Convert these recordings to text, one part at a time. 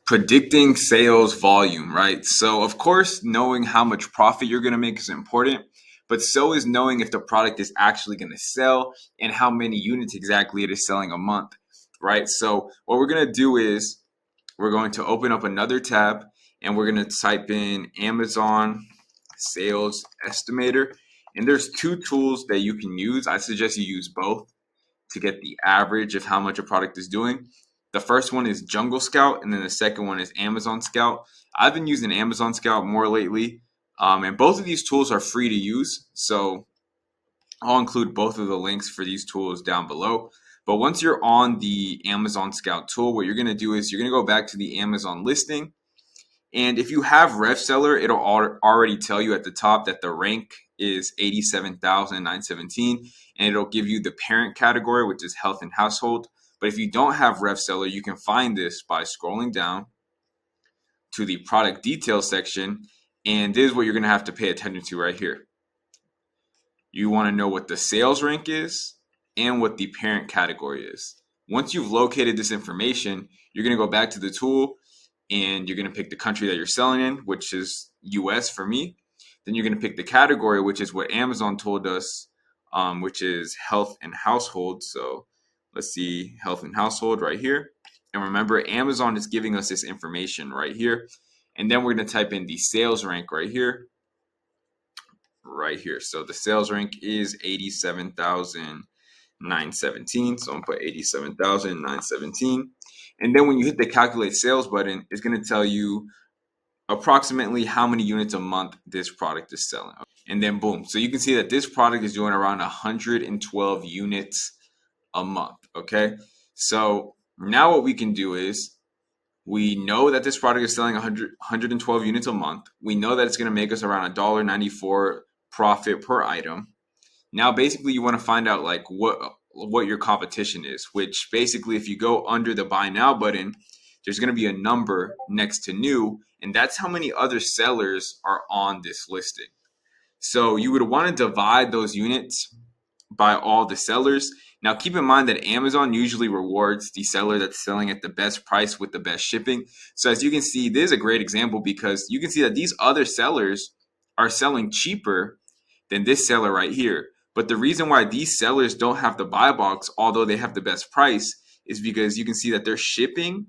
predicting sales volume, right? So, of course, knowing how much profit you're going to make is important, but so is knowing if the product is actually going to sell and how many units exactly it is selling a month, right? So, what we're going to do is we're going to open up another tab and we're going to type in Amazon Sales Estimator. And there's two tools that you can use. I suggest you use both to get the average of how much a product is doing. The first one is Jungle Scout, and then the second one is Amazon Scout. I've been using Amazon Scout more lately, and both of these tools are free to use. So I'll include both of the links for these tools down below. But once you're on the Amazon Scout tool, what you're going to do is you're going to go back to the Amazon listing. And if you have RevSeller, it'll already tell you at the top that the rank is 87,917, and it'll give you the parent category, which is health and household. But if you don't have RevSeller, you can find this by scrolling down to the product details section, and this is what you're going to have to pay attention to right here. You want to know what the sales rank is and what the parent category is. Once you've located this information, you're going to go back to the tool and you're going to pick the country that you're selling in, which is US for me. Then you're going to pick the category, which is what Amazon told us, which is health and household. So let's see, health and household right here. And remember, Amazon is giving us this information right here. And then we're going to type in the sales rank right here. So the sales rank is 87,917. So I'm going to put 87,917. And then when you hit the calculate sales button, it's going to tell you approximately how many units a month this product is selling. And then boom. So you can see that this product is doing around 112 units a month. Okay. So now what we can do is we know that this product is selling 112 units a month. We know that it's going to make us around $1.94 profit per item. Now, basically, you want to find out like what your competition is, which basically if you go under the buy now button, there's going to be a number next to new, and that's how many other sellers are on this listing. So you would want to divide those units by all the sellers. Now keep in mind that Amazon usually rewards the seller that's selling at the best price with the best shipping. So as you can see, this is a great example because you can see that these other sellers are selling cheaper than this seller right here. But the reason why these sellers don't have the buy box, although they have the best price, is because you can see that their shipping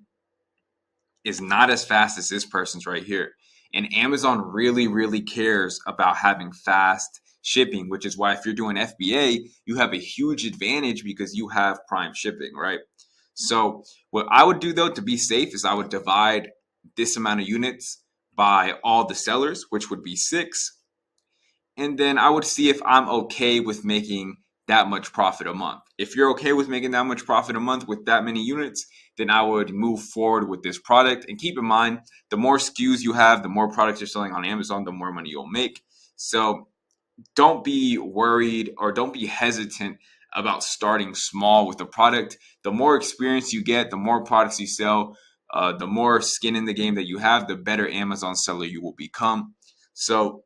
is not as fast as this person's right here. And Amazon really, really cares about having fast shipping, which is why if you're doing FBA, you have a huge advantage because you have prime shipping, right? So what I would do though to be safe is I would divide this amount of units by all the sellers, which would be 6. And then I would see if I'm okay with making that much profit a month. If you're okay with making that much profit a month with that many units, then I would move forward with this product. And keep in mind, the more SKUs you have, the more products you're selling on Amazon, the more money you'll make. So don't be worried or don't be hesitant about starting small with a product. The more experience you get, the more products you sell, the more skin in the game that you have, the better Amazon seller you will become. So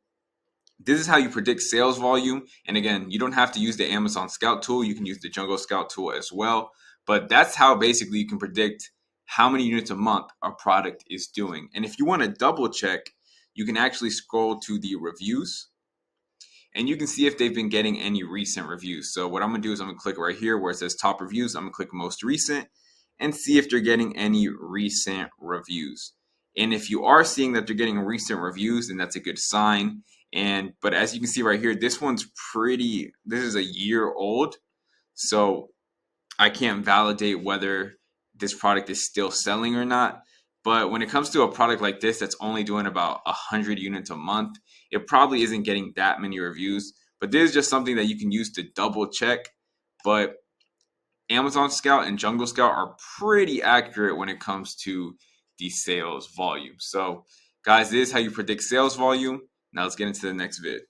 this is how you predict sales volume. And again, you don't have to use the Amazon Scout tool. You can use the Jungle Scout tool as well. But that's how basically you can predict how many units a month a product is doing. And if you want to double check, you can actually scroll to the reviews and you can see if they've been getting any recent reviews. So what I'm going to do is I'm going to click right here where it says top reviews. I'm going to click most recent and see if they're getting any recent reviews. And if you are seeing that they're getting recent reviews, then that's a good sign. But as you can see right here, this is a year old. So I can't validate whether this product is still selling or not. But when it comes to a product like this that's only doing about 100 units a month, it probably isn't getting that many reviews. But this is just something that you can use to double check. But Amazon Scout and Jungle Scout are pretty accurate when it comes to the sales volume. So guys, this is how you predict sales volume. Now let's get into the next vid.